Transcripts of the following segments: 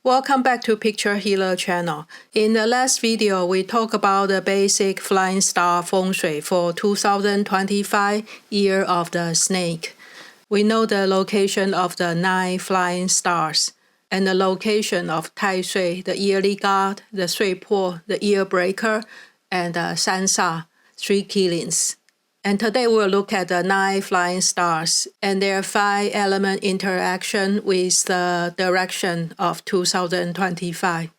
Welcome back to Picture Healer channel. In the last video, we talked about the basic Flying Star Feng Shui for 2025 Year of the Snake. We know the location of the 9 flying stars and the location of Tai Shui, the yearly god, the Shui Po, the year breaker, and the Sansa, 3 killings. And today we'll look at the 9 flying stars and their 5 element interaction with the direction of 2025.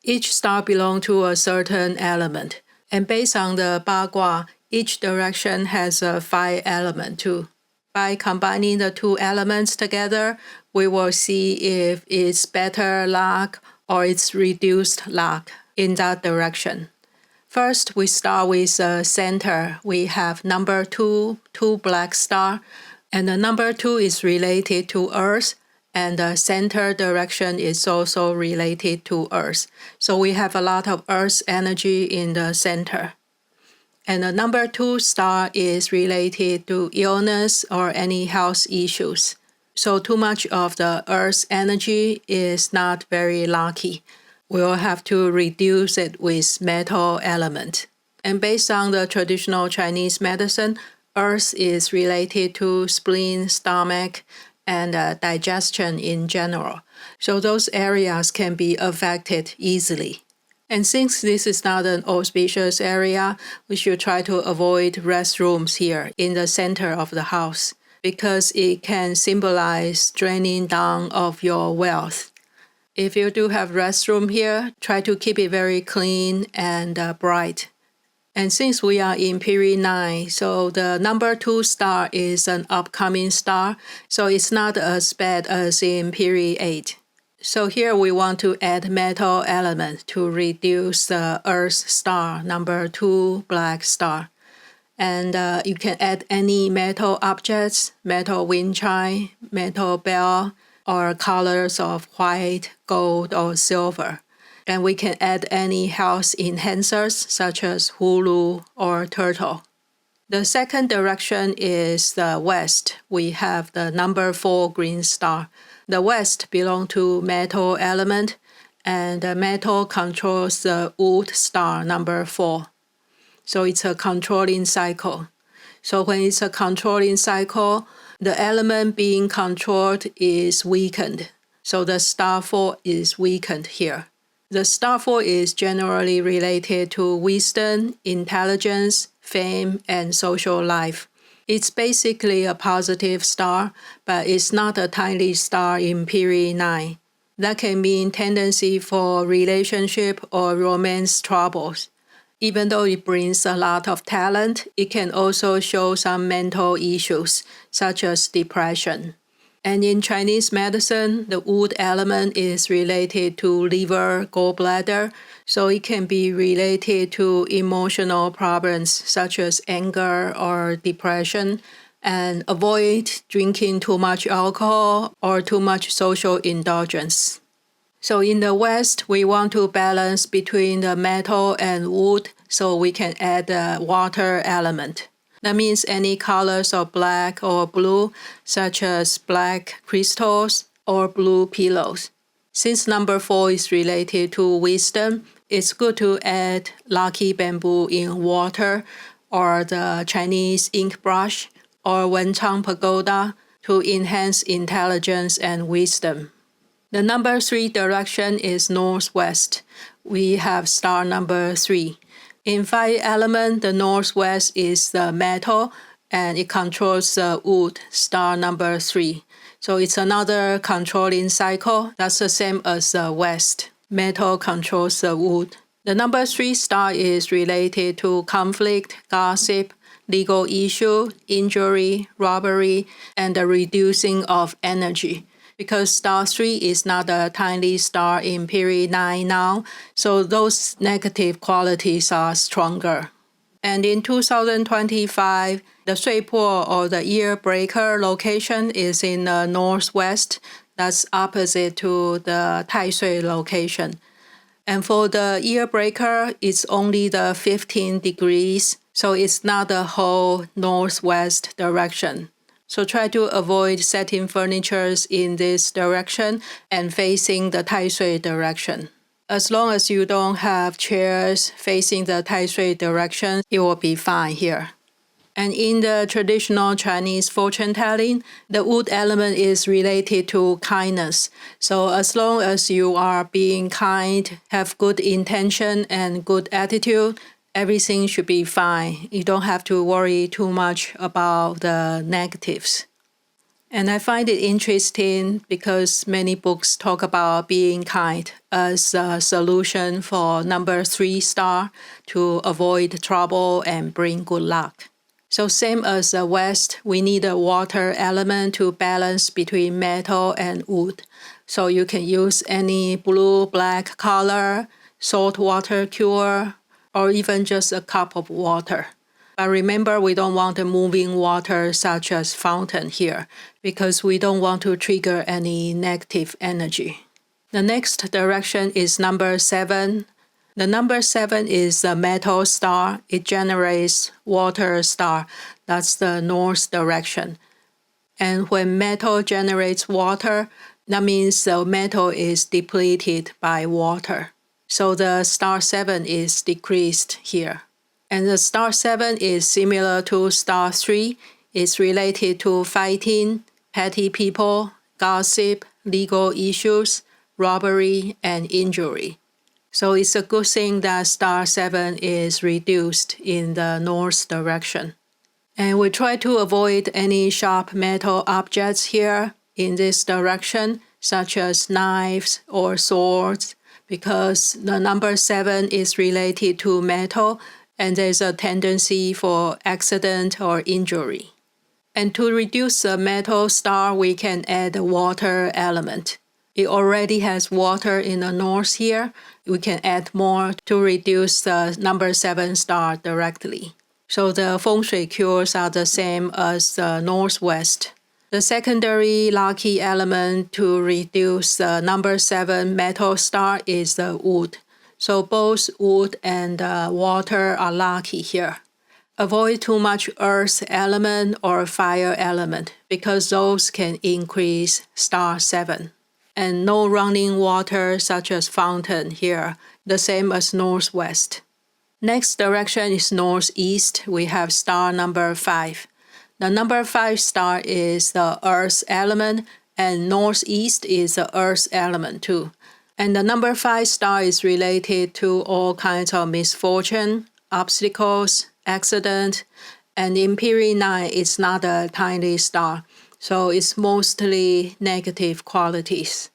Each star belongs to a certain element, and based on the Bagua, each direction has a 5 element too. By combining the 2 elements together, we will see if it's better luck or it's reduced luck in that direction. First, we start with the center. We have number 2, 2 black star, and the number 2 is related to Earth, and the center direction is also related to Earth. So we have a lot of Earth energy in the center. And the number 2 star is related to illness or any health issues. So too much of the Earth energy is not very lucky. We'll have to reduce it with metal element. And based on the traditional Chinese medicine, Earth is related to spleen, stomach, and digestion in general. So those areas can be affected easily. And since this is not an auspicious area, we should try to avoid restrooms here in the center of the house because it can symbolize draining down of your wealth. If you do have restroom here, try to keep it very clean and bright. And since we are in period 9, so the number 2 star is an upcoming star, so it's not as bad as in period 8. So here we want to add metal element to reduce the Earth star, number 2 black star. And you can add any metal objects, metal wind chime, metal bell, or colors of white, gold, or silver. And we can add any health enhancers such as hulu or turtle. The second direction is the west. We have the number 4 green star. The west belongs to metal element, and the metal controls the wood star, number 4. So it's a controlling cycle. So when it's a controlling cycle, the element being controlled is weakened. So the star 4 is weakened here. The star 4 is generally related to wisdom, intelligence, fame, and social life. It's basically a positive star, but it's not a tiny star in period 9. That can mean tendency for relationship or romance troubles. Even though it brings a lot of talent, it can also show some mental issues, such as depression. And in Chinese medicine, the wood element is related to liver, gallbladder, so it can be related to emotional problems such as anger or depression, and avoid drinking too much alcohol or too much social indulgence. So in the West, we want to balance between the metal and wood, so we can add the water element. That means any colors of black or blue, such as black crystals or blue pillows. Since number 4 is related to wisdom, it's good to add lucky bamboo in water or the Chinese ink brush or Wenchang pagoda to enhance intelligence and wisdom. The number 3 direction is northwest. We have star number 3. In 5 element, the northwest is the metal, and it controls the wood, star number 3. So it's another controlling cycle. That's the same as the west. Metal controls the wood. The number 3 star is related to conflict, gossip, legal issue, injury, robbery, and the reducing of energy. Because star 3 is not a tiny star in period 9 now, so those negative qualities are stronger. And in 2025, the Shui Po or the year breaker location is in the northwest. That's opposite to the Tai Shui location. And for the year breaker, it's only the 15 degrees, so it's not the whole northwest direction. So try to avoid setting furnitures in this direction and facing the Tai Sui direction. As long as you don't have chairs facing the Tai Sui direction, it will be fine here. And in the traditional Chinese fortune telling, the wood element is related to kindness. So as long as you are being kind, have good intention and good attitude, everything should be fine. You don't have to worry too much about the negatives. And I find it interesting because many books talk about being kind as a solution for number 3 star to avoid trouble and bring good luck. So same as the West, we need a water element to balance between metal and wood. So you can use any blue, black color, salt water cure, or even just a cup of water. But remember, we don't want a moving water such as fountain here because we don't want to trigger any negative energy. The next direction is number 7. The number 7 is the metal star. It generates water star. That's the north direction. And when metal generates water, that means the metal is depleted by water. So the star 7 is decreased here. And the star 7 is similar to star 3. It's related to fighting, petty people, gossip, legal issues, robbery, and injury. So it's a good thing that star 7 is reduced in the north direction. And we try to avoid any sharp metal objects here in this direction, such as knives or swords, because the number 7 is related to metal and there's a tendency for accident or injury. And to reduce the metal star, we can add the water element. It already has water in the north here. We can add more to reduce the number 7 star directly. So the Feng Shui cures are the same as the northwest. The secondary lucky element to reduce the number 7 metal star is the wood. So both wood and water are lucky here. Avoid too much earth element or fire element because those can increase star 7. And no running water such as fountain here, the same as northwest. Next direction is northeast. We have star number 5. The number 5 star is the earth element, and northeast is the earth element too. And the number 5 star is related to all kinds of misfortune, obstacles, accident, and in period 9 it's not a tiny star, so it's mostly negative qualities.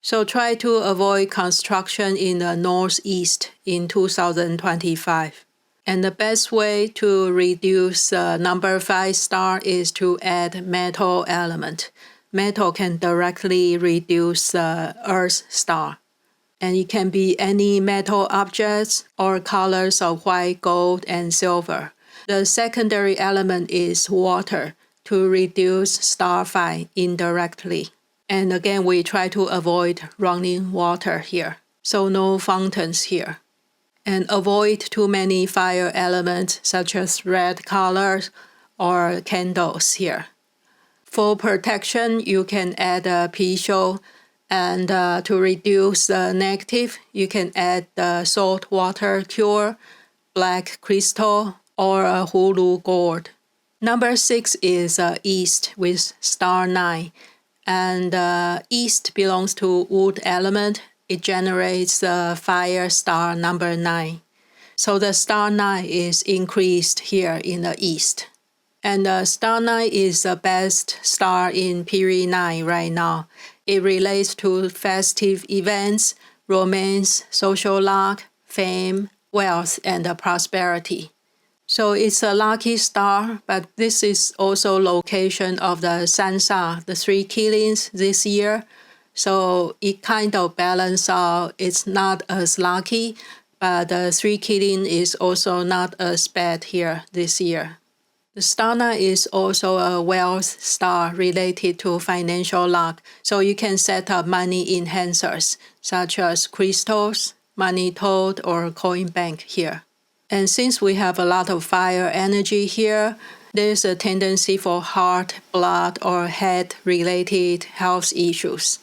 So try to avoid construction in the northeast in 2025. And the best way to reduce the number 5 star is to add metal element. Metal can directly reduce the earth star. And it can be any metal objects or colors of white, gold, and silver. The secondary element is water to reduce star 5 indirectly. And again, we try to avoid running water here. So no fountains here. And avoid too many fire elements such as red colors or candles here. For protection, you can add a pishou. And to reduce the negative, you can add the salt water cure, black crystal, or a hulu gourd. Number 6 is east with star 9. And east belongs to wood element. It generates the fire star number 9. So the star 9 is increased here in the east. And star 9 is the best star in period 9 right now. It relates to festive events, romance, social luck, fame, wealth, and prosperity. So it's a lucky star, but this is also location of the Sansa, the 3 killings this year. So it kind of balances out. It's not as lucky, but the 3 killing is also not as bad here this year. The star 9 is also a wealth star related to financial luck, so you can set up money enhancers such as crystals, money toad, or coin bank here. And since we have a lot of fire energy here, there's a tendency for heart, blood, or head-related health issues.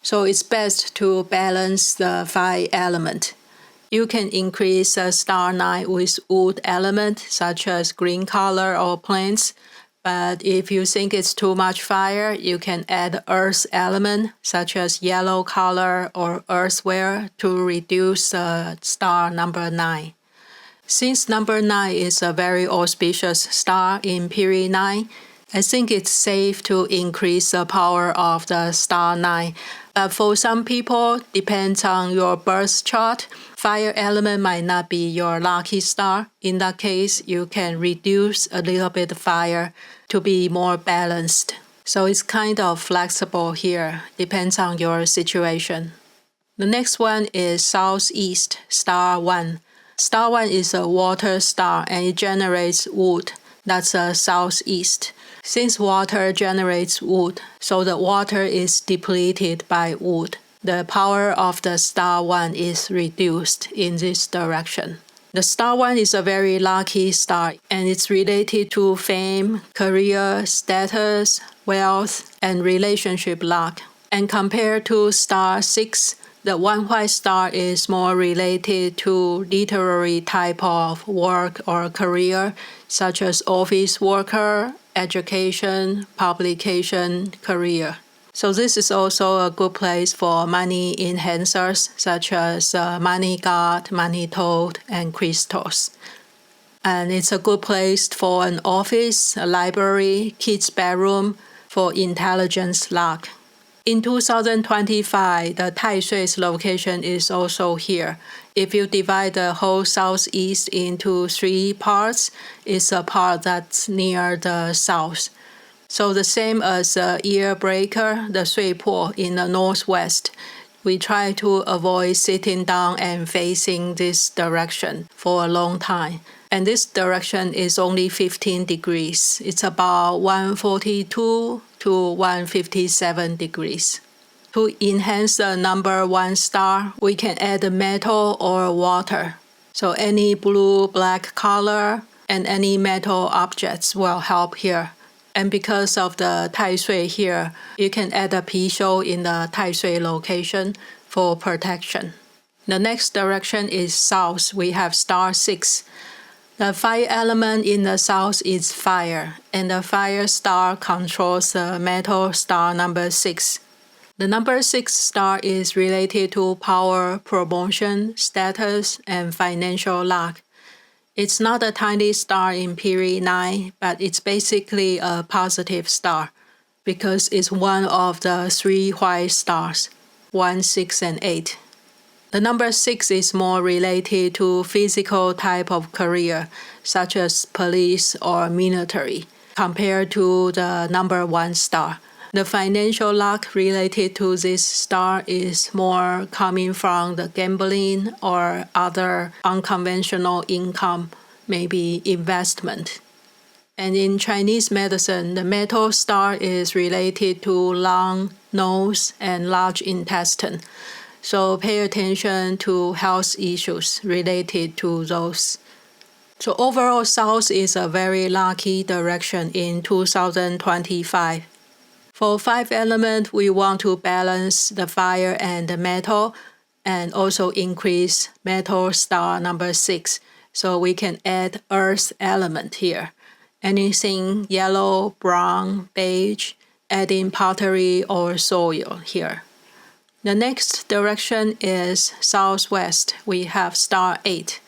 So it's best to balance the 5 elements. You can increase star 9 with wood element, such as green color or plants. But if you think it's too much fire, you can add earth element, such as yellow color or earthware, to reduce star number 9. Since number 9 is a very auspicious star in period 9, I think it's safe to increase the power of the star 9. But for some people, depends on your birth chart, fire element might not be your lucky star. In that case, you can reduce a little bit of fire to be more balanced. So it's kind of flexible here, depends on your situation. The next one is Southeast, star 1. Star 1 is a water star and it generates wood. That's a southeast. Since water generates wood, so the water is depleted by wood, the power of the star 1 is reduced in this direction. The star 1 is a very lucky star and it's related to fame, career, status, wealth, and relationship luck. And compared to star 6, the one white star is more related to literary type of work or career, such as office worker, education, publication, career. So this is also a good place for money enhancers, such as money god, money toad, and crystals. And it's a good place for an office, a library, kids' bedroom, for intelligence luck. In 2025, the Tai Shui's location is also here. If you divide the whole southeast into 3 parts, it's a part that's near the south. So the same as the ear breaker, the Sui Po in the northwest, we try to avoid sitting down and facing this direction for a long time. And this direction is only 15 degrees. It's about 142 to 157 degrees. To enhance the number 1 star, we can add metal or water. So any blue, black color and any metal objects will help here. And because of the Tai Shui here, you can add a Pi-shou in the Tai Shui location for protection. The next direction is south. We have star 6. The fire element in the south is fire, and the fire star controls the metal star number 6. The number 6 star is related to power, promotion, status, and financial luck. It's not a tiny star in period 9, but it's basically a positive star because it's one of the 3 white stars, 1, 6, and 8. The number 6 is more related to physical type of career, such as police or military, compared to the number 1 star. The financial luck related to this star is more coming from the gambling or other unconventional income, maybe investment. And in Chinese medicine, the metal star is related to lung, nose, and large intestine. So pay attention to health issues related to those. So overall, south is a very lucky direction in 2025. For 5 elements, we want to balance the fire and the metal and also increase metal star number 6. So we can add earth element here. Anything yellow, brown, beige, adding pottery or soil here. The next direction is southwest. We have star 8.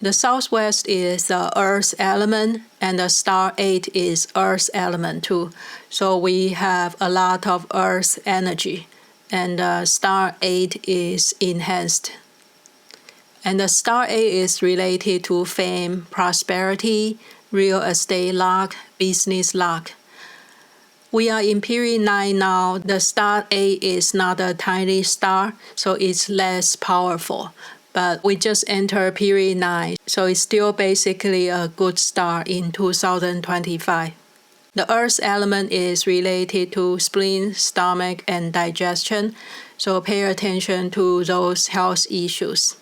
The southwest is the earth element and the star 8 is earth element too. So we have a lot of earth energy and star 8 is enhanced. And the star 8 is related to fame, prosperity, real estate luck, business luck. We are in period 9 now. The star 8 is not a tiny star, so it's less powerful. But we just entered period 9, so it's still basically a good star in 2025. The earth element is related to spleen, stomach, and digestion, so pay attention to those health issues.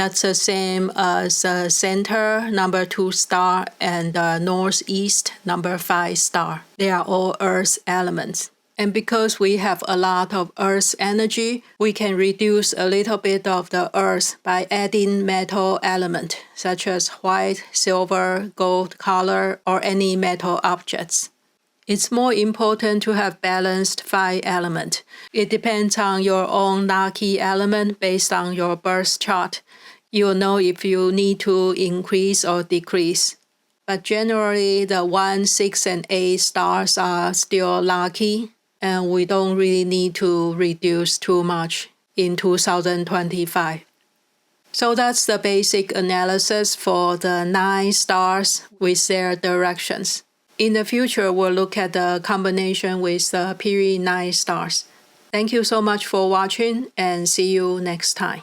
That's the same as center, number 2 star, and northeast, number 5 star. They are all earth elements. And because we have a lot of earth energy, we can reduce a little bit of the earth by adding metal element, such as white, silver, gold color, or any metal objects. It's more important to have balanced 5 element. It depends on your own lucky element based on your birth chart. You'll know if you need to increase or decrease. But generally, the 1, 6, and 8 stars are still lucky, and we don't really need to reduce too much in 2025. So that's the basic analysis for the 9 stars with their directions. In the future, we'll look at the combination with the period 9 stars. Thank you so much for watching, and see you next time.